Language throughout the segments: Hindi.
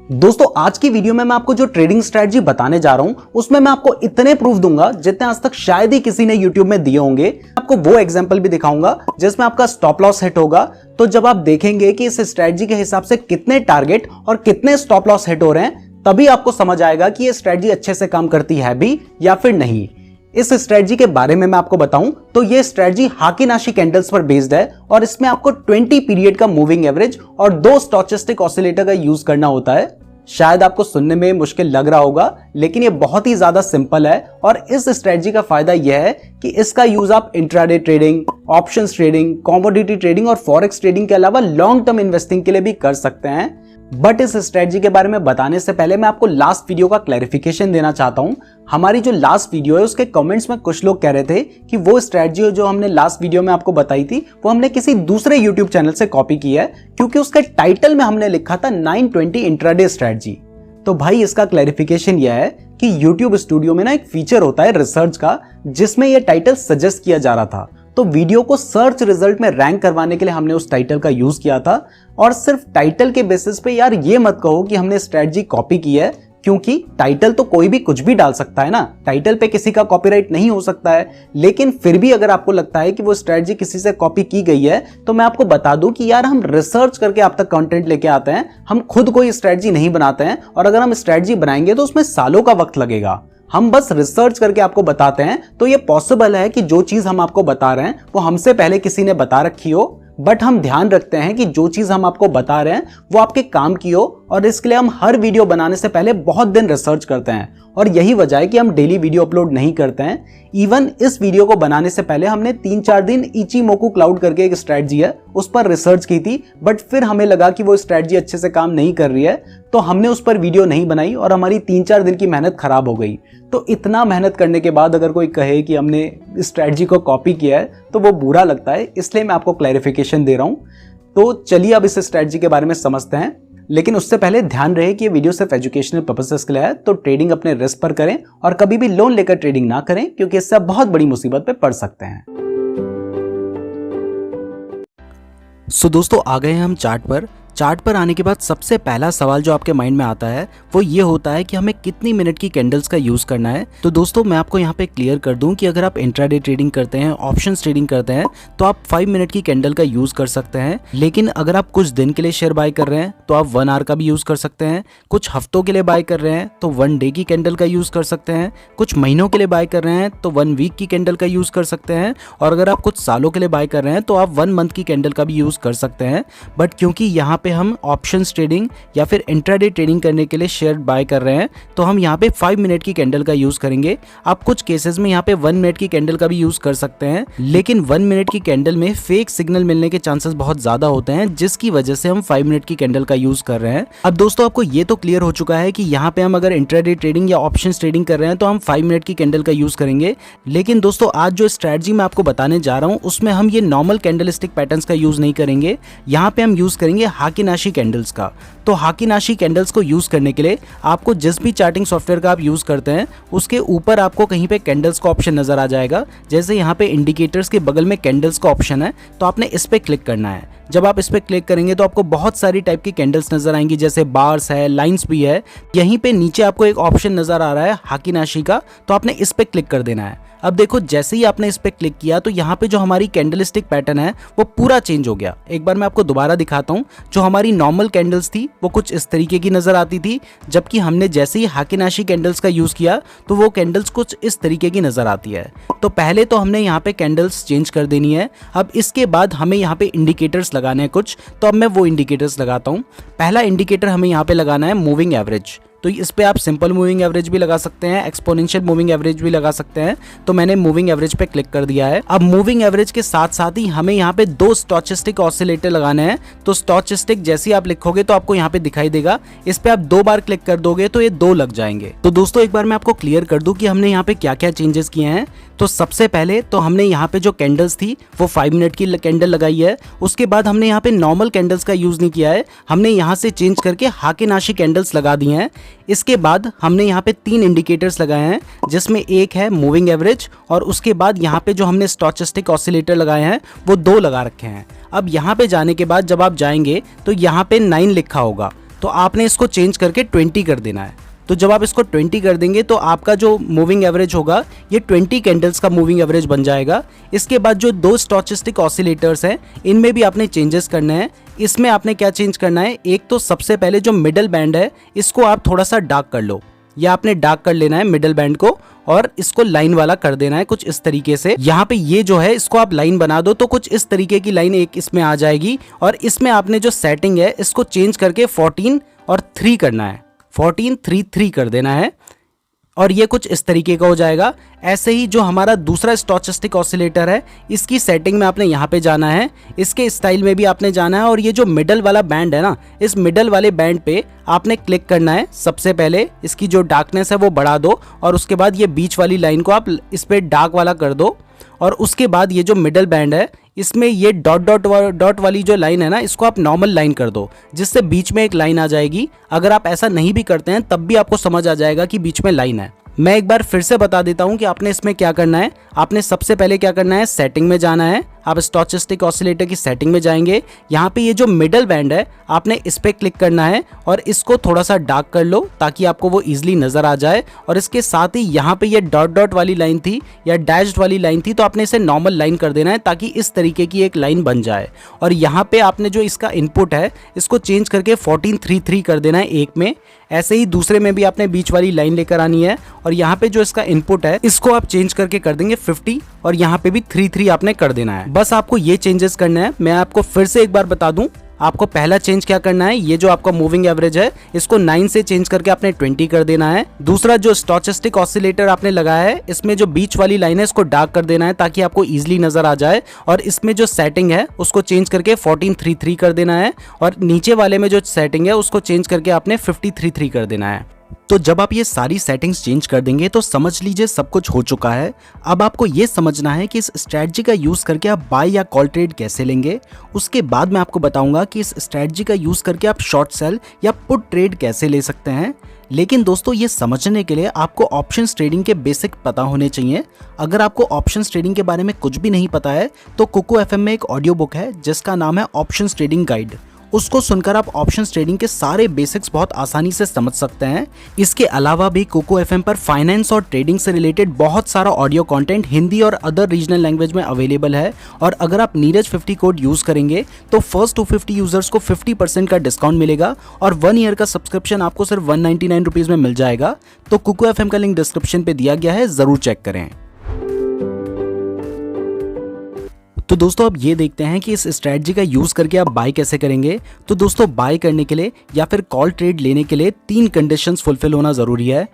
दोस्तों आज की वीडियो में मैं आपको जो ट्रेडिंग स्ट्रेटजी बताने जा रहा हूं उसमें मैं आपको इतने प्रूफ दूंगा जितने आज तक शायद ही किसी ने यूट्यूब में दिए होंगे। आपको वो एग्जांपल भी दिखाऊंगा जिसमें आपका स्टॉप लॉस हिट होगा। तो जब आप देखेंगे कि इस स्ट्रेटजी के हिसाब से कितने टारगेट और कितने स्टॉप लॉस हिट हो रहे हैं, तभी आपको समझ आएगा कि ये स्ट्रेटजी अच्छे से काम करती है भी या फिर नहीं। इस स्ट्रेटजी के बारे में मैं आपको बताऊं तो ये स्ट्रेटजी हाकिनाशी कैंडल्स पर बेस्ड है और इसमें आपको 20 पीरियड का मूविंग एवरेज और 2 स्टोचस्टिक ऑसिलेटर का यूज करना होता है। शायद आपको सुनने में मुश्किल लग रहा होगा, लेकिन ये बहुत ही ज्यादा सिंपल है और इस स्ट्रेटजी का फायदा यह है कि इसका यूज आप intraday trading, options trading, commodity trading और फॉरेक्स ट्रेडिंग के अलावा लॉन्ग टर्म इन्वेस्टिंग के लिए भी कर सकते हैं। बट इस स्ट्रेटजी के बारे में बताने से पहले मैं आपको लास्ट वीडियो का क्लैरिफिकेशन देना चाहता हूं। हमारी जो लास्ट वीडियो है उसके कमेंट्स में कुछ लोग कह रहे थे कि वो स्ट्रेटजी जो हमने लास्ट वीडियो में आपको बताई थी वो हमने किसी दूसरे यूट्यूब चैनल से कॉपी की है, क्योंकि उसके टाइटल में हमने लिखा था 920 इंट्राडे स्ट्रेटजी। तो भाई इसका क्लैरिफिकेशन यह है कि यूट्यूब स्टूडियो में ना एक फीचर होता है रिसर्च का, जिसमें यह टाइटल सजेस्ट किया जा रहा था। तो वीडियो को सर्च रिजल्ट में रैंक करवाने के लिए हमने उस टाइटल का यूज किया था। और सिर्फ टाइटल के बेसिस पे यार ये मत कहो कि हमने स्ट्रेटजी कॉपी की है, क्योंकि टाइटल तो कोई भी कुछ भी डाल सकता है ना, टाइटल पे किसी का कॉपीराइट नहीं हो सकता है। लेकिन फिर भी अगर आपको लगता है कि वो स्ट्रेटजी किसी से कॉपी की गई है, तो मैं आपको बता दूं कि यार हम रिसर्च करके आप तक कंटेंट लेके आते हैं, हम खुद कोई स्ट्रेटजी नहीं बनाते हैं। और अगर हम स्ट्रेटजी बनाएंगे तो उसमें सालों का वक्त लगेगा। हम बस रिसर्च करके आपको बताते हैं। तो ये पॉसिबल है कि जो चीज हम आपको बता रहे हैं वो हमसे पहले किसी ने बता रखी हो, बट हम ध्यान रखते हैं कि जो चीज हम आपको बता रहे हैं वो आपके काम की हो, और इसके लिए हम हर वीडियो बनाने से पहले बहुत दिन रिसर्च करते हैं। और यही वजह है कि हम डेली वीडियो अपलोड नहीं करते हैं। इवन इस वीडियो को बनाने से पहले हमने 3-4 दिन इचीमोकू क्लाउड करके एक स्ट्रेटजी है उस पर रिसर्च की थी, बट फिर हमें लगा कि वो स्ट्रेटजी अच्छे से काम नहीं कर रही है, तो हमने उस पर वीडियो नहीं बनाई और हमारी 3-4 दिन की मेहनत खराब हो गई। तो इतना मेहनत करने के बाद अगर कोई कहे कि हमने स्ट्रेटजी को कॉपी किया है तो वो बुरा लगता है, इसलिए मैं आपको क्लैरिफिकेशन दे रहा हूं। तो चलिए अब इस स्ट्रेटजी के बारे में समझते हैं, लेकिन उससे पहले ध्यान रहे कि ये वीडियो सिर्फ एजुकेशनल पर्पसेस के लिए है। तो ट्रेडिंग अपने रिस्क पर करें और कभी भी लोन लेकर ट्रेडिंग ना करें, क्योंकि इससे आप बहुत बड़ी मुसीबत पे पड़ सकते हैं। सो दोस्तों आ गए हैं हम चार्ट पर आने के बाद सबसे पहला सवाल जो आपके माइंड में आता है वो ये होता है कि हमें कितनी मिनट की कैंडल्स का यूज करना है। तो दोस्तों मैं आपको यहाँ पे क्लियर कर दूं कि अगर आप इंट्राडे ट्रेडिंग करते हैं, ऑप्शंस ट्रेडिंग करते हैं, तो आप 5 मिनट की कैंडल का यूज कर सकते हैं। लेकिन अगर आप कुछ दिन के लिए शेयर बाय कर रहे हैं तो आप 1 आवर का भी यूज कर सकते हैं। कुछ हफ्तों के लिए बाय कर रहे हैं तो 1 डे की कैंडल का यूज कर सकते हैं। कुछ महीनों के लिए बाय कर रहे हैं तो 1 वीक की कैंडल का यूज कर सकते हैं। और अगर आप कुछ सालों के लिए बाय कर रहे हैं तो आप 1 मंथ की कैंडल का भी यूज कर सकते हैं। बट क्योंकि यहाँ पे हम ऑप्शन ट्रेडिंग या फिर इंट्राडे ट्रेडिंग करने के लिए शेयर बाय कर रहे हैं, तो हम यहाँ पे 5 मिनट की कैंडल का यूज करेंगे। आप कुछ केसेस में यहाँ पे 1 मिनट की कैंडल का भी यूज कर सकते हैं, लेकिन 1 मिनट की कैंडल में फेक सिग्नल मिलने के चांसेस बहुत ज्यादा होते हैं, जिसकी वजह से हम 5 मिनट की कैंडल का यूज कर रहे हैं। अब दोस्तों आपको ये तो क्लियर हो चुका है कि यहाँ पे हम अगर इंट्राडे ट्रेडिंग या ऑप्शन ट्रेडिंग कर रहे हैं तो हम 5 मिनट की कैंडल का यूज करेंगे। लेकिन दोस्तों आज जो स्ट्रेटजी मैं आपको बताने जा रहा हूँ उसमें हम ये नॉर्मल कैंडलस्टिक पैटर्न्स का यूज नहीं करेंगे। यहाँ पे हम यूज करेंगे हाकिनाशी कैंडल्स का। तो हाकिनाशी कैंडल्स को यूज करने के लिए आपको जिस भी चार्टिंग सॉफ्टवेयर का आप यूज करते हैं उसके ऊपर आपको कहीं पे कैंडल्स का ऑप्शन नजर आ जाएगा। जैसे यहाँ पे इंडिकेटर्स के बगल में कैंडल्स का ऑप्शन है, तो आपने इस पे क्लिक करना है। जब आप इस पे क्लिक करेंगे तो आपको बहुत सारी टाइप की कैंडल्स नजर आएंगी, जैसे बार्स है, लाइंस भी है। यहीं पे नीचे आपको एक ऑप्शन नजर आ रहा है हाकिनाशी का, तो आपने इस पे क्लिक कर देना है। अब देखो जैसे ही आपने इस पे क्लिक किया तो यहाँ पे जो हमारी कैंडलस्टिक पैटर्न है वो पूरा चेंज हो गया। एक बार मैं आपको दोबारा दिखाता हूँ। जो हमारी नॉर्मल कैंडल्स थी वो कुछ इस तरीके की नजर आती थी, जबकि हमने जैसे ही हाकिनाशी कैंडल्स का यूज किया तो वो कैंडल्स कुछ इस तरीके की नजर आती है। तो पहले तो हमने यहाँ पे कैंडल्स चेंज कर देनी है। अब इसके बाद हमें यहाँ पे इंडिकेटर्स लगाने हैं कुछ, तो अब मैं वो इंडिकेटर्स लगाता हूँ। पहला इंडिकेटर हमें यहाँ पे लगाना है मूविंग एवरेज। तो इस पे आप सिंपल मूविंग एवरेज भी लगा सकते हैं, एक्सपोनेंशियल मूविंग एवरेज भी लगा सकते हैं। तो मैंने मूविंग एवरेज पे क्लिक कर दिया है। अब मूविंग एवरेज के साथ साथ ही हमें यहाँ पे 2 स्टोचस्टिक ऑसिलेटर लगाने हैं। तो स्टोचस्टिक जैसे ही आप लिखोगे तो आपको यहाँ पे दिखाई देगा। इस पे आप 2 बार क्लिक कर दोगे तो ये 2 लग जाएंगे। तो दोस्तों एक बार मैं आपको क्लियर कर दूं कि हमने यहाँ पे क्या क्या चेंजेस किए हैं। तो सबसे पहले तो हमने यहाँ पे जो कैंडल्स थी वो 5 मिनट की कैंडल लगाई है। उसके बाद हमने यहाँ पे नॉर्मल कैंडल्स का यूज नहीं किया है, हमने यहाँ से चेंज करके हाकिनाशी कैंडल्स लगा दी हैं। इसके बाद हमने यहाँ पे 3 इंडिकेटर्स लगाए हैं, जिसमें एक है मूविंग एवरेज और उसके बाद यहाँ पे जो हमने स्टोचस्टिक ऑसिलेटर लगाए हैं वो 2 लगा रखे हैं। अब यहाँ पे जाने के बाद जब आप जाएंगे तो यहाँ पे 9 लिखा होगा। तो आपने इसको चेंज करके 20 कर देना है। तो जब आप इसको 20 कर देंगे तो आपका जो मूविंग एवरेज होगा ये 20 कैंडल्स का मूविंग एवरेज बन जाएगा। इसके बाद जो दो स्टोचस्टिक ऑसिलेटर्स हैं इनमें भी आपने चेंजेस करने हैं। इसमें आपने क्या चेंज करना है, एक तो सबसे पहले जो मिडल बैंड है इसको आप थोड़ा सा डार्क कर लो, या आपने डार्क कर लेना है मिडल बैंड को और इसको लाइन वाला कर देना है कुछ इस तरीके से। यहाँ पे ये जो है इसको आप लाइन बना दो तो कुछ इस तरीके की लाइन एक इसमें आ जाएगी। और इसमें आपने जो सेटिंग है इसको चेंज करके 14 और 3 करना है, 14 3 3 कर देना है और ये कुछ इस तरीके का हो जाएगा। ऐसे ही जो हमारा दूसरा स्टोचस्टिक ऑसिलेटर है इसकी सेटिंग में आपने यहाँ पे जाना है, इसके स्टाइल में भी आपने जाना है और ये जो मिडल वाला बैंड है ना, इस मिडल वाले बैंड पे आपने क्लिक करना है। सबसे पहले इसकी जो डार्कनेस है वो बढ़ा दो और उसके बाद ये बीच वाली लाइन को आप इस पे डार्क वाला कर दो और उसके बाद ये जो मिडल बैंड है इसमें ये डॉट वाली जो लाइन है ना इसको आप नॉर्मल लाइन कर दो, जिससे बीच में एक लाइन आ जाएगी। अगर आप ऐसा नहीं भी करते हैं तब भी आपको समझ आ जाएगा कि बीच में लाइन है। मैं एक बार फिर से बता देता हूं कि आपने इसमें क्या करना है। आपने सबसे पहले क्या करना है, सेटिंग में जाना है। आप स्टोचस्टिक ऑसिलेटर की सेटिंग में जाएंगे, यहाँ पे ये जो मिडल बैंड है आपने इस पे क्लिक करना है और इसको थोड़ा सा डार्क कर लो ताकि आपको वो इजीली नजर आ जाए। और इसके साथ ही यहाँ पे ये डॉट वाली लाइन थी या डैश्ड वाली लाइन थी तो आपने इसे नॉर्मल लाइन कर देना है ताकि इस तरीके की एक लाइन बन जाए। और यहाँ पे आपने जो इसका इनपुट है इसको चेंज करके 14 3 3 कर देना है एक में। ऐसे ही दूसरे में भी आपने बीच वाली लाइन लेकर आनी है और यहाँ पे जो इसका इनपुट है इसको आप चेंज करके कर देंगे 50 और यहाँ पे भी 3 3 आपने कर देना है। बस आपको ये चेंजेस करना है। मैं आपको फिर से एक बार बता दूं, आपको पहला चेंज क्या करना है, ये जो आपका मूविंग एवरेज है इसको 9 से चेंज करके आपने 20 कर देना है। दूसरा जो स्टोचस्टिक ऑसिलेटर आपने लगाया है इसमें जो बीच वाली लाइन है इसको डार्क कर देना है ताकि आपको इजीली नजर आ जाए। और इसमें जो सेटिंग है उसको चेंज करके 14 3 3 कर देना है और नीचे वाले में जो सेटिंग है उसको चेंज करके आपने 50 3 3 कर देना है। तो जब आप ये सारी सेटिंग्स चेंज कर देंगे तो समझ लीजिए सब कुछ हो चुका है। अब आपको ये समझना है कि इस स्ट्रैटेजी का यूज करके आप बाय या कॉल ट्रेड कैसे लेंगे। उसके बाद मैं आपको बताऊंगा कि इस स्ट्रैटेजी का यूज करके आप शॉर्ट सेल या पुट ट्रेड कैसे ले सकते हैं। लेकिन दोस्तों ये समझने के लिए आपको ऑप्शंस ट्रेडिंग के बेसिक पता होने चाहिए। अगर आपको ऑप्शंस ट्रेडिंग के बारे में कुछ भी नहीं पता है तो कोको एफएम में एक ऑडियो बुक है जिसका नाम है ऑप्शंस ट्रेडिंग गाइड। उसको सुनकर आप ऑप्शंस ट्रेडिंग के सारे बेसिक्स बहुत आसानी से समझ सकते हैं। इसके अलावा भी कोको एफएम पर फाइनेंस और ट्रेडिंग से रिलेटेड बहुत सारा ऑडियो कंटेंट हिंदी और अदर रीजनल लैंग्वेज में अवेलेबल है। और अगर आप नीरज 50 कोड यूज करेंगे तो फर्स्ट 250 यूजर्स को 50% का डिस्काउंट मिलेगा और 1 ईयर का सब्सक्रिप्शन आपको सिर्फ 199 रुपीज में मिल जाएगा। तो कोको एफएम का लिंक डिस्क्रिप्शन पे दिया गया है, जरूर चेक करें। तो दोस्तों अब ये देखते हैं कि इस स्ट्रैटेजी का यूज करके आप बाय कैसे करेंगे। तो दोस्तों बाय करने के लिए या फिर कॉल ट्रेड लेने के लिए 3 कंडीशंस फुलफिल होना जरूरी है।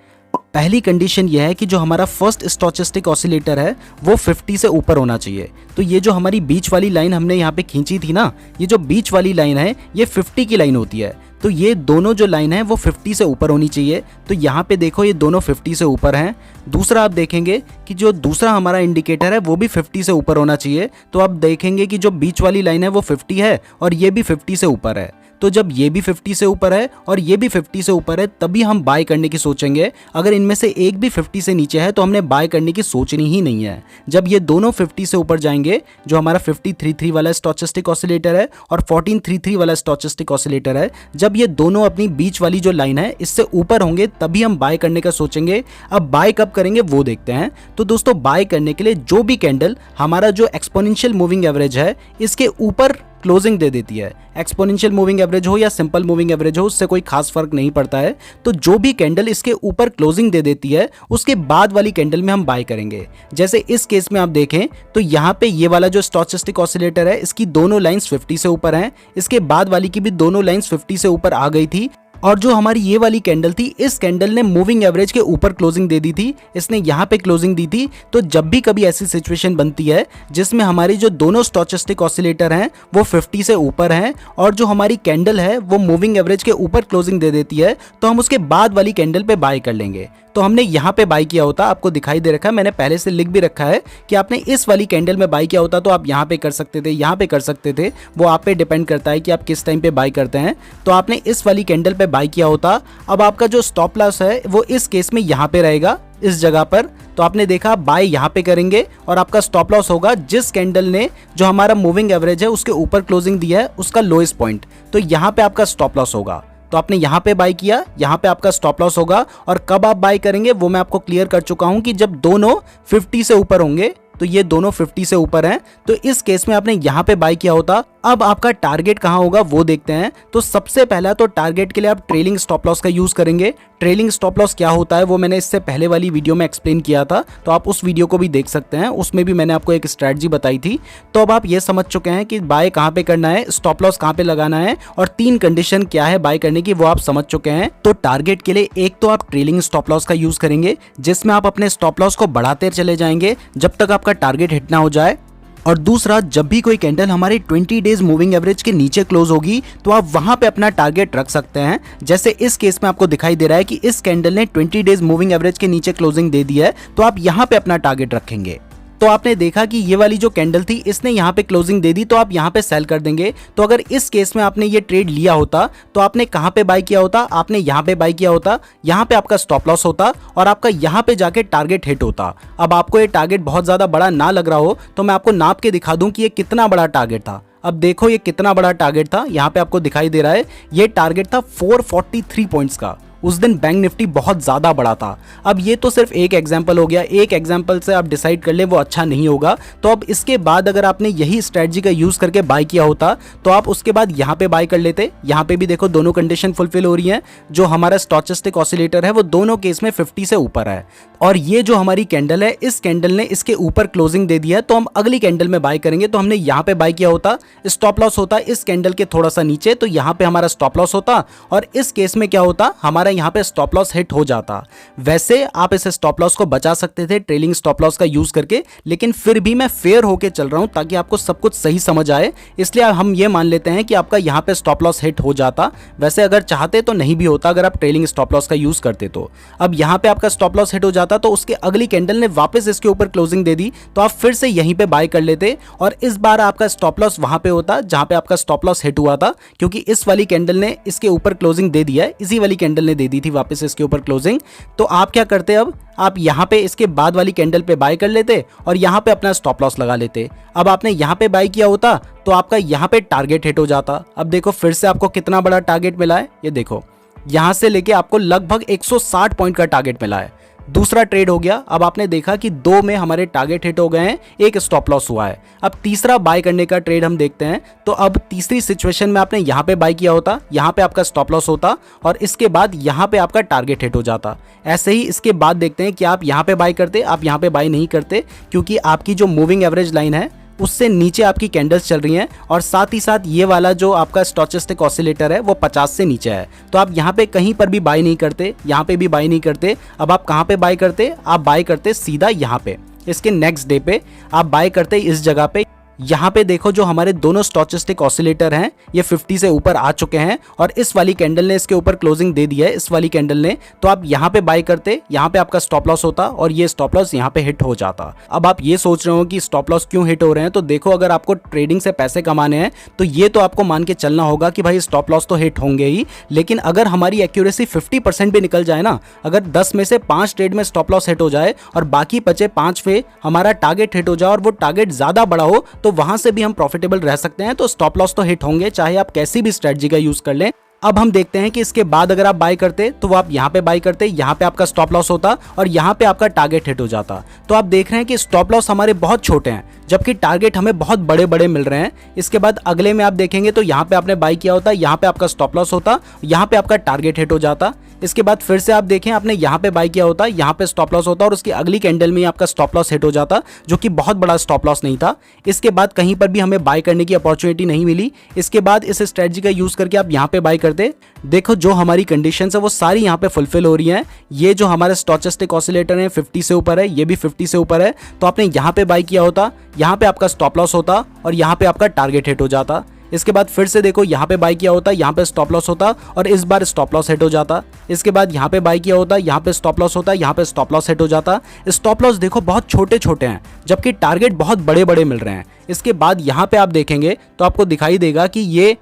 पहली कंडीशन यह है कि जो हमारा फर्स्ट स्टोचस्टिक ऑसिलेटर है वो 50 से ऊपर होना चाहिए। तो ये जो हमारी बीच वाली लाइन हमने यहाँ पे खींची थी ना, ये जो बीच वाली लाइन है ये 50 की लाइन होती है। तो ये दोनों जो लाइन है वो 50 से ऊपर होनी चाहिए। तो यहाँ पे देखो ये दोनों 50 से ऊपर हैं। दूसरा आप देखेंगे कि जो दूसरा हमारा इंडिकेटर है वो भी 50 से ऊपर होना चाहिए। तो आप देखेंगे कि जो बीच वाली लाइन है वो 50 है और ये भी 50 से ऊपर है। तो जब ये भी 50 से ऊपर है और ये भी 50 से ऊपर है तभी हम बाय करने की सोचेंगे। अगर इनमें से एक भी 50 से नीचे है तो हमने बाय करने की सोचनी ही नहीं है। जब ये दोनों 50 से ऊपर जाएंगे, जो हमारा 50 3 3 वाला स्टोचस्टिक ऑसिलेटर है और 14 3 3 वाला स्टोचस्टिक ऑसिलेटर है, जब ये दोनों अपनी बीच वाली जो लाइन है इससे ऊपर होंगे तभी हम बाय करने का सोचेंगे। अब बाय कब करेंगे वो देखते हैं। तो दोस्तों बाय करने के लिए जो भी कैंडल हमारा जो एक्सपोनेंशियल मूविंग एवरेज है इसके ऊपर क्लोजिंग दे देती है, एक्सपोनेंशियल मूविंग एवरेज हो या सिंपल मूविंग एवरेज हो उससे कोई खास फर्क नहीं पड़ता है। तो जो भी कैंडल इसके ऊपर क्लोजिंग दे देती है उसके बाद वाली कैंडल में हम बाय करेंगे। जैसे इस केस में आप देखें तो यहाँ पे ये वाला जो स्टोचस्टिक ऑसिलेटर है इसकी दोनों लाइंस 50 से ऊपर हैं, इसके बाद वाली की भी दोनों लाइंस 50 से ऊपर आ गई थी। और जो हमारी ये वाली कैंडल थी, इस कैंडल ने मूविंग एवरेज के ऊपर क्लोजिंग दे दी थी, इसने यहाँ पे क्लोजिंग दी थी। तो जब भी कभी ऐसी सिचुएशन बनती है जिसमें हमारी जो दोनों स्टोचस्टिक ऑसिलेटर हैं वो 50 से ऊपर हैं और जो हमारी कैंडल है वो मूविंग एवरेज के ऊपर क्लोजिंग दे देती है, तो हम उसके बाद वाली कैंडल पे बाय कर लेंगे। तो हमने यहाँ पे बाय किया होता, आपको दिखाई दे रखा है, मैंने पहले से लिख भी रखा है कि आपने इस वाली कैंडल में बाय किया होता तो आप यहाँ पे कर सकते थे, यहाँ पे कर सकते थे, वो आप पे डिपेंड करता है कि आप किस टाइम पे बाय करते हैं। तो आपने इस वाली कैंडल पे बाय किया होता। अब आपका जो स्टॉप लॉस है वो इस केस में यहाँ पे रहेगा, इस जगह पर। तो आपने देखा बाय यहाँ पे करेंगे और आपका स्टॉप लॉस होगा जिस कैंडल ने जो हमारा मूविंग एवरेज है उसके ऊपर क्लोजिंग दिया है उसका लोएस्ट पॉइंट, तो यहाँ पे आपका स्टॉप लॉस होगा। तो आपने यहाँ पे बाय किया, यहाँ पे आपका स्टॉप लॉस होगा, और कब आप बाय करेंगे वो मैं आपको क्लियर कर चुका हूं कि जब दोनों 50 से ऊपर होंगे। तो ये दोनों 50 से ऊपर हैं, तो इस केस में आपने यहाँ पे बाय किया होता। अब आपका टारगेट कहाँ होगा वो देखते हैं। तो सबसे पहला तो टारगेट के लिए आप ट्रेलिंग स्टॉप लॉस का यूज करेंगे। ट्रेलिंग स्टॉप लॉस क्या होता है वो मैंने इससे पहले वाली वीडियो में एक्सप्लेन किया था, तो आप उस वीडियो को भी देख सकते हैं, उसमें भी मैंने आपको एक स्ट्रैटेजी बताई थी। तो अब आप ये समझ चुके हैं कि बाय कहाँ पे करना है, स्टॉप लॉस कहाँ पे लगाना है, और 3 कंडीशन क्या है बाय करने की वो आप समझ चुके हैं। तो टारगेट के लिए एक तो आप ट्रेलिंग स्टॉप लॉस का यूज करेंगे, जिसमें आप अपने स्टॉप लॉस को बढ़ाते चले जाएंगे जब तक आपका टारगेट हिट ना हो जाए। और दूसरा, जब भी कोई कैंडल हमारे 20 डेज मूविंग एवरेज के नीचे क्लोज होगी तो आप वहां पे अपना टारगेट रख सकते हैं। जैसे इस केस में आपको दिखाई दे रहा है कि इस कैंडल ने 20 डेज मूविंग एवरेज के नीचे क्लोजिंग दे दी है, तो आप यहां पे अपना टारगेट रखेंगे। तो आपने देखा कि ये वाली जो कैंडल थी इसने यहाँ पे क्लोजिंग दे दी, तो आप यहाँ पे सेल कर देंगे। तो अगर इस केस में आपने ये ट्रेड लिया होता तो आपने कहाँ पे बाय किया होता, आपने यहाँ पे बाय किया होता, यहाँ पे आपका स्टॉप लॉस होता और आपका यहाँ पे जाके टारगेट हिट होता। अब आपको ये टारगेट बहुत ज्यादा बड़ा ना लग रहा हो तो मैं आपको नाप के दिखा दूं कि ये कितना बड़ा टारगेट था। अब देखो ये कितना बड़ा टारगेट था, यहाँ पे आपको दिखाई दे रहा है, ये टारगेट था 443 पॉइंट्स का। उस दिन बैंक निफ्टी बहुत ज़्यादा बड़ा था। अब ये तो सिर्फ एक एग्जांपल हो गया, एक एग्जांपल से आप डिसाइड कर लें वो अच्छा नहीं होगा। तो अब इसके बाद अगर आपने यही स्ट्रेटजी का यूज़ करके बाय किया होता तो आप उसके बाद यहाँ पे बाय कर लेते। यहाँ पे भी देखो दोनों कंडीशन फुलफिल हो रही हैं। जो हमारा स्टोचस्टिक ऑसिलेटर है वो दोनों केस में 50 से ऊपर है, और ये जो हमारी कैंडल है इस कैंडल ने इसके ऊपर क्लोजिंग दे दिया है, तो हम अगली कैंडल में बाय करेंगे। तो हमने यहाँ पे बाय किया होता, स्टॉप लॉस होता इस कैंडल के थोड़ा सा नीचे, तो यहाँ पे हमारा स्टॉप लॉस होता, और इस केस में क्या होता, हमारा यहाँ पे स्टॉप लॉस हिट हो जाता। वैसे आप इस स्टॉप लॉस को बचा सकते थे ट्रेलिंग स्टॉप लॉस का यूज करके, लेकिन फिर भी मैं फेयर होके चल रहा हूं ताकि आपको सब कुछ सही समझ आए, इसलिए हम ये मान लेते हैं कि आपका यहाँ पे स्टॉप लॉस हिट हो जाता। वैसे अगर चाहते तो नहीं भी होता, अगर आप ट्रेलिंग स्टॉप लॉस का यूज करते तो। अब यहाँ पे आपका स्टॉप लॉस हिट हो जाता तो उसके अगली कैंडल ने वापस इसके ऊपर क्लोजिंग दे दी, तो आप फिर से यहीं पे बाय कर लेते, और इस बार आपका स्टॉप लॉस वहां पे होता जहां पे आपका स्टॉप लॉस हिट हुआ था, क्योंकि इस वाली कैंडल ने इसके ऊपर क्लोजिंग दे दिया है, इसी वाली कैंडल ने दे दी थी वापस इसके ऊपर क्लोजिंग। तो आप क्या करते, अब आप यहाँ पे इसके बाद वाली कैंडल पे बाय कर लेते और यहाँ पे अपना स्टॉप लॉस लगा लेते। अब आपने यहाँ पे बाय किया होता तो आपका यहाँ पे टारगेट हिट हो जाता। अब देखो फिर से आपको कितना बड़ा टारगेट मिला है, ये देखो यहाँ से लेके आपको लगभग 160 पॉइंट का टारगेट मिला है। दूसरा ट्रेड हो गया, अब आपने देखा कि 2 में हमारे टारगेट हिट हो गए हैं, एक स्टॉप लॉस हुआ है। अब तीसरा बाय करने का ट्रेड हम देखते हैं। तो अब तीसरी सिचुएशन में आपने यहाँ पे बाय किया होता, यहाँ पे आपका स्टॉप लॉस होता, और इसके बाद यहाँ पे आपका टारगेट हिट हो जाता। ऐसे ही इसके बाद देखते हैं कि आप यहाँ पे बाय करते, आप यहाँ पे बाय नहीं करते, क्योंकि आपकी जो मूविंग एवरेज लाइन है उससे नीचे आपकी कैंडल्स चल रही हैं, और साथ ही साथ ये वाला जो आपका स्टोचस्टिक ऑसिलेटर है वो 50 से नीचे है। तो आप यहाँ पे कहीं पर भी बाय नहीं करते, यहाँ पे भी बाय नहीं करते। अब आप कहाँ पे बाय करते, आप बाय करते सीधा यहाँ पे, इसके नेक्स्ट डे पे आप बाय करते इस जगह पे। यहाँ पे देखो जो हमारे दोनों स्टोचस्टिक ऑसिलेटर हैं ये 50 से ऊपर आ चुके हैं, और इस वाली कैंडल ने इसके ऊपर क्लोजिंग दे दिया है, इस वाली कैंडल ने। तो आप यहाँ पे बाय करते, यहाँ पे आपका स्टॉप लॉस होता और ये स्टॉप लॉस यहाँ पे हिट हो जाता। अब आप ये सोच रहे हो कि स्टॉप लॉस क्यों हिट हो रहे हैं, तो देखो अगर आपको ट्रेडिंग से पैसे कमाने हैं तो ये तो आपको मान के चलना होगा कि भाई स्टॉप लॉस तो हिट होंगे ही, लेकिन अगर हमारी एक्यूरेसी 50% भी निकल जाए ना, अगर 10 में से 5 ट्रेड में स्टॉप लॉस हिट हो जाए और बाकी बचे 5 पे हमारा टारगेट हिट हो जाए और वो टारगेट ज्यादा बड़ा हो, तो वहां से भी हम प्रॉफिटेबल रह सकते हैं। तो स्टॉप लॉस तो हिट होंगे चाहे आप कैसी भी स्ट्रेटजी का यूज कर लें। अब हम देखते हैं कि इसके बाद अगर आप बाय करते तो वो आप यहाँ पे बाय करते, यहाँ पे आपका स्टॉप लॉस होता और यहाँ पे आपका टारगेट हिट हो जाता। तो आप देख रहे हैं कि स्टॉप लॉस हमारे बहुत छोटे हैं जबकि टारगेट हमें बहुत बड़े बड़े मिल रहे हैं। इसके बाद अगले में आप देखेंगे तो यहाँ पे आपने बाय किया होता, यहाँ पे आपका स्टॉप लॉस होता, यहाँ पे आपका टारगेट हिट हो जाता। इसके बाद फिर से आप देखें आपने यहाँ पे बाय किया होता, यहाँ पे स्टॉप लॉस होता और उसकी अगली कैंडल में आपका स्टॉप लॉस हिट हो जाता, जो कि बहुत बड़ा स्टॉप लॉस नहीं था। इसके बाद कहीं पर भी हमें बाय करने की अपॉर्चुनिटी नहीं मिली। इसके बाद इस स्ट्रेटजी का यूज करके आप यहाँ पे बाय करते। देखो जो हमारी कंडीशंस है वो सारी यहाँ पे फुलफिल हो रही हैं। ये जो हमारे स्टोचस्टिक ऑसिलेटर है 50 से ऊपर है, ये भी 50 से ऊपर है। तो आपने यहाँ पे बाय किया होता, यहाँ पे आपका स्टॉप लॉस होता और यहाँ पे आपका टारगेट हिट हो जाता। इसके बाद फिर से देखो यहाँ पे बाय किया होता, यहाँ पे स्टॉप लॉस होता और इस बार स्टॉप लॉस हिट हो जाता। इसके बाद यहाँ पे बाय किया होता, यहाँ पे स्टॉप लॉस होता, यहाँ पे स्टॉप लॉस हिट हो जाता। स्टॉप लॉस देखो बहुत छोटे छोटे हैं जबकि टारगेट बहुत बड़े बड़े मिल रहे हैं। इसके बाद यहाँ पे आप देखेंगे तो आपको दिखाई देगा कि ये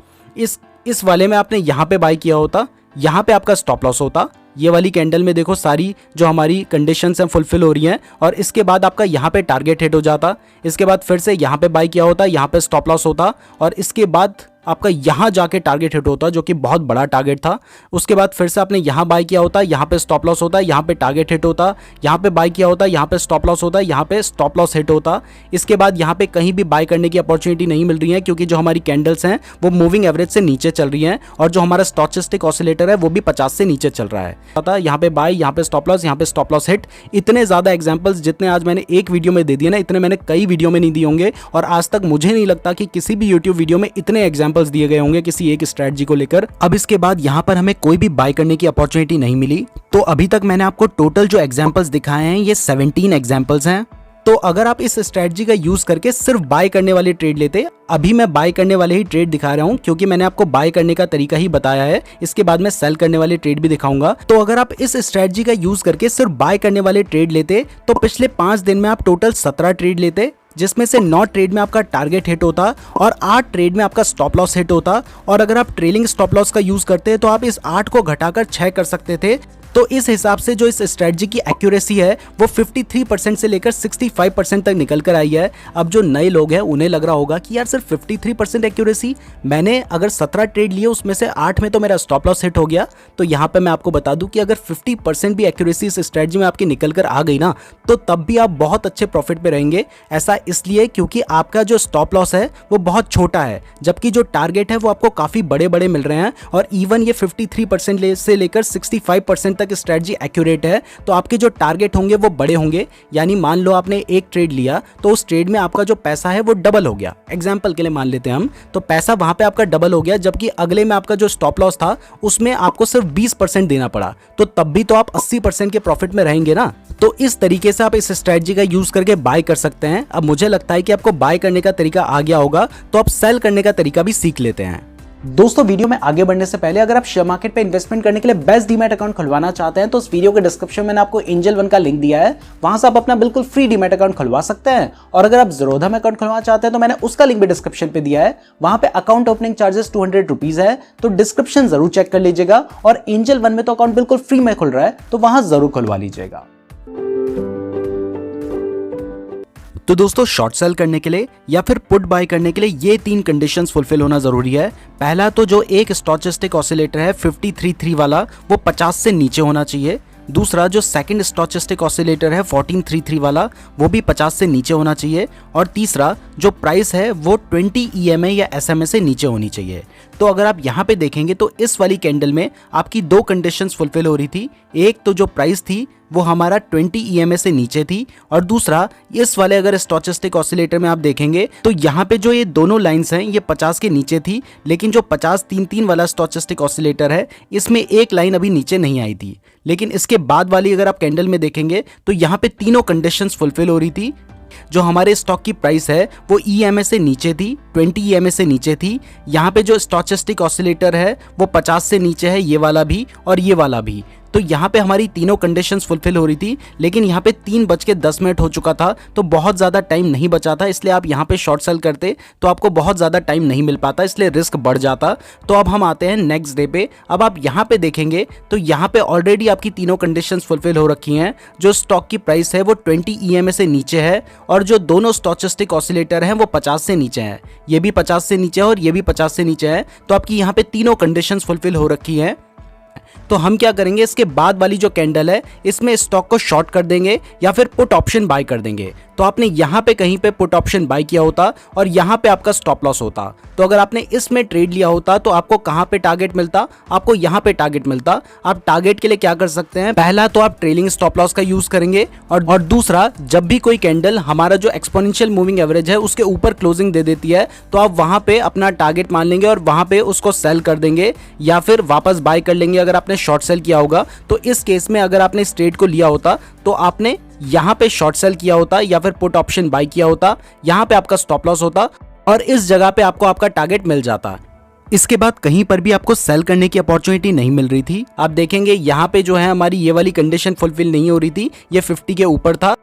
इस वाले में आपने यहाँ पे बाय किया होता, यहाँ पे आपका स्टॉप लॉस होता। ये वाली कैंडल में देखो सारी जो हमारी कंडीशंस हैं फुलफिल हो रही हैं और इसके बाद आपका यहाँ पे टारगेट हिट हो जाता। इसके बाद फिर से यहाँ पे बाय किया होता, यहाँ पे स्टॉप लॉस होता और इसके बाद आपका यहाँ जाके टारगेट हिट होता जो कि बहुत बड़ा टारगेट था। उसके बाद फिर से आपने यहाँ बाय किया होता, यहाँ पे स्टॉप लॉस होता, यहाँ पे टारगेट हिट होता, यहाँ पे बाय किया होता, यहाँ पे स्टॉप लॉस होता, यहाँ पे स्टॉप लॉस हिट होता। इसके बाद यहाँ पे कहीं भी बाय करने की अपॉर्चुनिटी नहीं मिल रही है क्योंकि जो हमारी कैंडल्स हैं वो मूविंग एवरेज से नीचे चल रही हैं और जो हमारा स्टोचस्टिक ऑसिलेटर है वो भी 50 से नीचे चल रहा है। पता यहाँ पे बाय, यहाँ पे स्टॉप लॉस, यहाँ पे स्टॉप लॉस हिट। इतने ज्यादा एग्जांपल्स जितने आज मैंने एक वीडियो में दे दिए ना, इतने मैंने कई वीडियो में नहीं दिए होंगे और आज तक मुझे नहीं लगता कि किसी भी यूट्यूब वीडियो में इतने एग्जांपल्स दिए गए होंगे किसी एक स्ट्रेटजी को लेकर। अब इसके बाद यहाँ पर हमें कोई भी बाय करने की अपॉर्चुनिटी नहीं मिली। तो अभी तक मैंने आपको टोटल जो एग्जांपल्स दिखाए हैं ये 17 एग्जांपल्स हैं। तो अगर आप इस स्ट्रेटजी का यूज करके सिर्फ बाय करने वाले ट्रेड लेते, अभी मैं बाय करने वाले ही ट्रेड दिखा रहा हूं क्योंकि मैंने आपको बाय करने का तरीका ही बताया है, इसके बाद मैं सेल करने वाले ट्रेड भी दिखाऊंगा। तो अगर आप इस स्ट्रेटजी का यूज करके सिर्फ बाय करने वाले ट्रेड लेते तो पिछले 5 दिन में आप टोटल 17 ट्रेड लेते, जिसमें से 9 ट्रेड में आपका टारगेट हिट होता और 8 ट्रेड में आपका स्टॉप लॉस हिट होता। और अगर आप ट्रेलिंग स्टॉप लॉस का यूज करते तो आप इस 8 को घटाकर 6 कर सकते थे। तो इस हिसाब से जो इस स्ट्रेटजी की एक्यूरेसी है वो 53% से लेकर 65% तक निकल कर आई है। अब जो नए लोग हैं उन्हें लग रहा होगा कि यार सिर्फ 53% एक्यूरेसी, मैंने अगर 17 ट्रेड लिए उसमें से 8 में तो मेरा स्टॉप लॉस हिट हो गया। तो यहाँ पे मैं आपको बता दूं कि अगर 50% भी एक्यूरेसी इस स्ट्रेटजी में आपकी निकल कर आ गई ना तो तब भी आप बहुत अच्छे प्रॉफिट पे रहेंगे। ऐसा इसलिए क्योंकि आपका जो स्टॉप लॉस है वो बहुत छोटा है, जबकि जो टारगेट है वो आपको काफी बड़े बड़े मिल रहे हैं। और इवन ये 53% से लेकर 65% तक स्ट्रेटजी एक्यूरेट है। तो आपके जो टारगेट होंगे वो बड़े होंगे। यानी मान लो आपने एक ट्रेड लिया तो उस ट्रेड में आपका जो पैसा है वो डबल हो गया। एग्जांपल के लिए मान लेते हैं हम, तो पैसा वहां पे आपका डबल हो गया, जबकि अगले में आपका जो स्टॉप लॉस था उसमें आपको सिर्फ 20% देना पड़ा। तो तब भी तो आप 80% के प्रॉफिट में रहेंगे ना। तो इस तरीके से आप इस स्ट्रेटजी का यूज करके बाय कर सकते हैं। अब मुझे लगता है कि आपको बाय करने का तरीका आ गया होगा, तो आप सेल करने का तरीका भी सीख लेते हैं। दोस्तों, वीडियो में आगे बढ़ने से पहले अगर आप शेयर मार्केट पे इन्वेस्टमेंट करने के लिए बेस्ट डीमैट अकाउंट खुलवाना चाहते हैं तो इस वीडियो के डिस्क्रिप्शन में मैंने आपको एंजल वन का लिंक दिया है, वहां से आप अपना बिल्कुल फ्री डीमैट अकाउंट खुलवा सकते हैं। और अगर आप ज़ीरोधा में अकाउंट खुलवाना चाहते हैं तो मैंने उसका लिंक भी डिस्क्रिप्शन पे दिया है, वहां पे अकाउंट ओपनिंग चार्जेस 200 रुपीज है। तो डिस्क्रिप्शन जरूर चेक कर लीजिएगा। और एंजल वन में तो अकाउंट बिल्कुल फ्री में खुल रहा है, तो वहां जरूर खुलवा लीजिएगा। तो दोस्तों, शॉर्ट सेल करने के लिए या फिर पुट बाय करने के लिए ये 3 कंडीशंस फुलफिल होना जरूरी है। पहला तो जो एक स्टोचस्टिक ऑसिलेटर है 533 वाला वो 50 से नीचे होना चाहिए। दूसरा जो सेकंड स्टोचस्टिक ऑसिलेटर है 1433 वाला वो भी 50 से नीचे होना चाहिए। और तीसरा जो प्राइस है वो 20 EMA या SMA से नीचे होनी चाहिए। तो अगर आप यहाँ पे देखेंगे तो इस वाली कैंडल में आपकी 2 कंडीशंस फुलफिल हो रही थी। एक तो जो प्राइस थी वो हमारा 20 EMA से नीचे थी, और दूसरा इस वाले अगर स्टोचस्टिक ऑसिलेटर में आप देखेंगे तो यहाँ पे जो ये दोनों लाइंस हैं ये 50 के नीचे थी, लेकिन जो 50-3-3 वाला स्टोचस्टिक ऑसिलेटर है इसमें एक लाइन अभी नीचे नहीं आई थी। लेकिन इसके बाद वाली अगर आप कैंडल में देखेंगे तो यहाँ पे तीनों कंडीशंस फुलफिल हो रही थी। जो हमारे स्टॉक की प्राइस है वो EMA से नीचे थी, 20 EMA से नीचे थी। यहाँ पे जो स्टोचस्टिक ऑसिलेटर है वो 50 से नीचे है, ये वाला भी और ये वाला भी। तो यहाँ पे हमारी तीनों कंडीशंस फुलफिल हो रही थी। लेकिन यहाँ पे 3:10 हो चुका था, तो बहुत ज़्यादा टाइम नहीं बचा था, इसलिए आप यहाँ पे शॉर्ट सेल करते तो आपको बहुत ज़्यादा टाइम नहीं मिल पाता, इसलिए रिस्क बढ़ जाता। तो अब हम आते हैं नेक्स्ट डे पे। अब आप यहाँ पे देखेंगे तो यहाँ पे ऑलरेडी आपकी तीनों कंडीशंस फुलफिल हो रखी हैं। जो स्टॉक की प्राइस है वो 20 EMA से नीचे है, और जो दोनों स्टोचस्टिक ऑसिलेटर हैं वो 50 से नीचे हैं। ये भी 50 से नीचे है और ये भी 50 से नीचे है। तो आपकी यहाँ पे तीनों कंडीशंस फुलफिल हो रखी हैं। तो हम क्या करेंगे, इसके बाद वाली जो कैंडल है इसमें स्टॉक को शॉर्ट कर देंगे या फिर पुट ऑप्शन बाय कर देंगे। तो आपने यहाँ पे कहीं पे पुट ऑप्शन बाय किया होता और यहाँ पे आपका स्टॉप लॉस होता। तो अगर आपने इसमें ट्रेड लिया होता तो आपको कहाँ पे टारगेट मिलता, आपको यहाँ पे टारगेट मिलता। आप टारगेट के लिए क्या कर सकते हैं, पहला तो आप ट्रेलिंग स्टॉप लॉस का यूज करेंगे, और दूसरा जब भी कोई कैंडल हमारा जो एक्सपोनेंशियल मूविंग एवरेज है उसके ऊपर क्लोजिंग दे देती है तो आप वहां पे अपना टारगेट मान लेंगे और वहां पे उसको सेल कर देंगे या फिर वापस बाय कर लेंगे अगर आपने शॉर्ट सेल किया होगा। तो इस केस में अगर आपने इस ट्रेड को लिया होता तो आपने यहाँ पे शॉर्ट सेल किया होता या फिर पुट ऑप्शन बाय किया होता, यहाँ पे आपका स्टॉप लॉस होता और इस जगह पे आपको आपका टारगेट मिल जाता। इसके बाद कहीं पर भी आपको सेल करने की अपॉर्चुनिटी नहीं मिल रही थी। आप देखेंगे यहाँ पे जो है हमारी ये वाली कंडीशन फुलफिल नहीं हो रही थी, ये 50 के ऊपर था।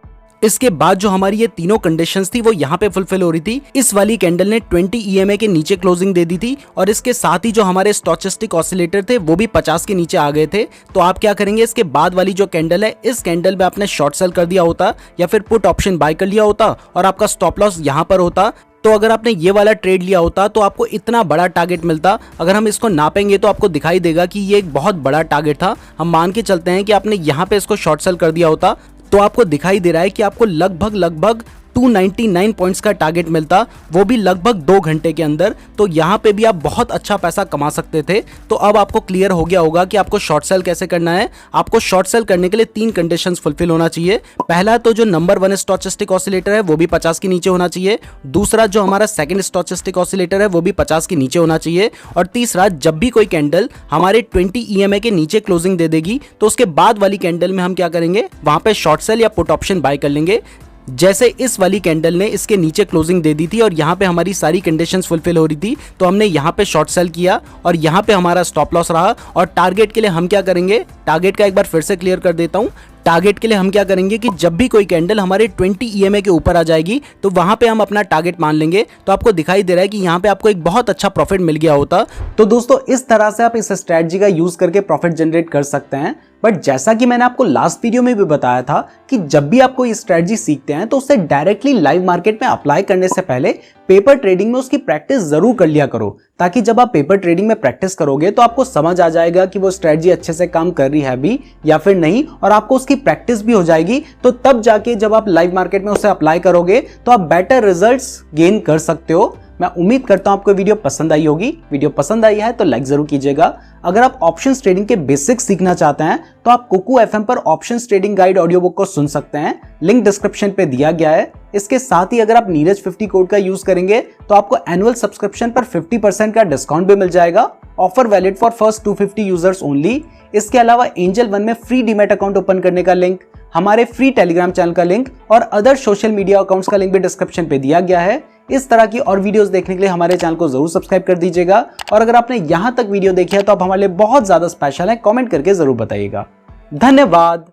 इसके बाद जो हमारी ये तीनों कंडीशंस थी वो यहाँ पे फुलफिल हो रही थी। इस वाली कैंडल ने 20 EMA के नीचे क्लोजिंग दे दी थी, और इसके साथ ही जो हमारे स्टोचस्टिक ऑसिलेटर थे वो भी 50 के नीचे आ गए थे। तो आप क्या करेंगे, इसके बाद वाली जो कैंडल है इस कैंडल में आपने शॉर्ट सेल कर दिया होता या फिर पुट ऑप्शन बाय कर लिया होता और आपका स्टॉप लॉस यहाँ पर होता। तो अगर आपने ये वाला ट्रेड लिया होता तो आपको इतना बड़ा टारगेट मिलता। अगर हम इसको नापेंगे तो आपको दिखाई देगा कि ये एक बहुत बड़ा टारगेट था। हम मान के चलते हैं कि आपने यहाँ पे इसको शॉर्ट सेल कर दिया होता तो आपको दिखाई दे रहा है कि आपको लगभग 299 पॉइंट्स का टारगेट मिलता, वो भी लगभग 2 घंटे के अंदर। तो यहाँ पे भी आप बहुत अच्छा पैसा कमा सकते थे। तो अब आपको क्लियर हो गया होगा कि आपको शॉर्ट सेल कैसे करना है। आपको शॉर्ट सेल करने के लिए 3 कंडीशंस फुलफिल होना चाहिए। पहला तो जो नंबर 1 स्टोचस्टिक ऑसिलेटर है वो भी 50 के नीचे होना चाहिए। दूसरा जो हमारा सेकंड स्टोचस्टिक ऑसिलेटर है वो भी 50 के नीचे होना चाहिए। और तीसरा, जब भी कोई कैंडल हमारे 20 EMA के नीचे क्लोजिंग दे देगी तो उसके बाद वाली कैंडल में हम क्या करेंगे, वहां पे शॉर्ट सेल या पुट ऑप्शन बाय कर लेंगे। जैसे इस वाली कैंडल ने इसके नीचे क्लोजिंग दे दी थी और यहाँ पे हमारी सारी कंडीशंस फुलफिल हो रही थी, तो हमने यहाँ पे शॉर्ट सेल किया और यहाँ पे हमारा स्टॉप लॉस रहा। और टारगेट के लिए हम क्या करेंगे, टारगेट का एक बार फिर से क्लियर कर देता हूँ। टारगेट के लिए हम क्या करेंगे कि जब भी कोई कैंडल हमारे 20 EMA के ऊपर आ जाएगी तो वहां पे हम अपना टारगेट मान लेंगे। तो आपको दिखाई दे रहा है कि यहाँ पे आपको एक बहुत अच्छा प्रॉफिट मिल गया होता। तो दोस्तों इस तरह से आप इस स्ट्रेटजी का यूज करके प्रॉफिट जनरेट कर सकते हैं। बट जैसा कि मैंने आपको लास्ट वीडियो में भी बताया था कि जब भी आप कोई स्ट्रेटजी सीखते हैं तो उसे डायरेक्टली लाइव मार्केट में अप्लाई करने से पहले पेपर ट्रेडिंग में उसकी प्रैक्टिस जरूर कर लिया करो, ताकि जब आप पेपर ट्रेडिंग में प्रैक्टिस करोगे तो आपको समझ आ जाएगा कि वो स्ट्रेटजी अच्छे से काम कर रही है भी या फिर नहीं, और आपको उसकी प्रैक्टिस भी हो जाएगी। तो तब जाके जब आप लाइव मार्केट में उसे अप्लाई करोगे तो आप बेटर रिजल्ट्स गेन कर सकते हो। मैं उम्मीद करता हूं आपको वीडियो पसंद आई होगी। वीडियो पसंद आई है तो लाइक जरूर कीजिएगा। अगर आप ऑप्शंस ट्रेडिंग के बेसिक्स सीखना चाहते हैं तो आप कुकू FM पर options trading guide audio book को सुन सकते हैं, लिंक डिस्क्रिप्शन पे दिया गया है। इसके साथ ही अगर आप नीरज 50 कोड का यूज करेंगे तो आपको एनुअल सब्सक्रिप्शन पर 50% का डिस्काउंट भी मिल जाएगा। Offer valid for first 250 users only. इसके अलावा एंजल वन में फ्री डीमैट अकाउंट ओपन करने का लिंक, हमारे फ्री टेलीग्राम चैनल का लिंक और अदर सोशल मीडिया अकाउंट्स का लिंक भी डिस्क्रिप्शन पे दिया गया है। इस तरह की और वीडियोस देखने के लिए हमारे चैनल को जरूर सब्सक्राइब कर दीजिएगा। और अगर आपने यहां तक वीडियो देखी है तो आप हमारे लिए बहुत ज्यादा स्पेशल है, कमेंट करके जरूर बताइएगा। धन्यवाद।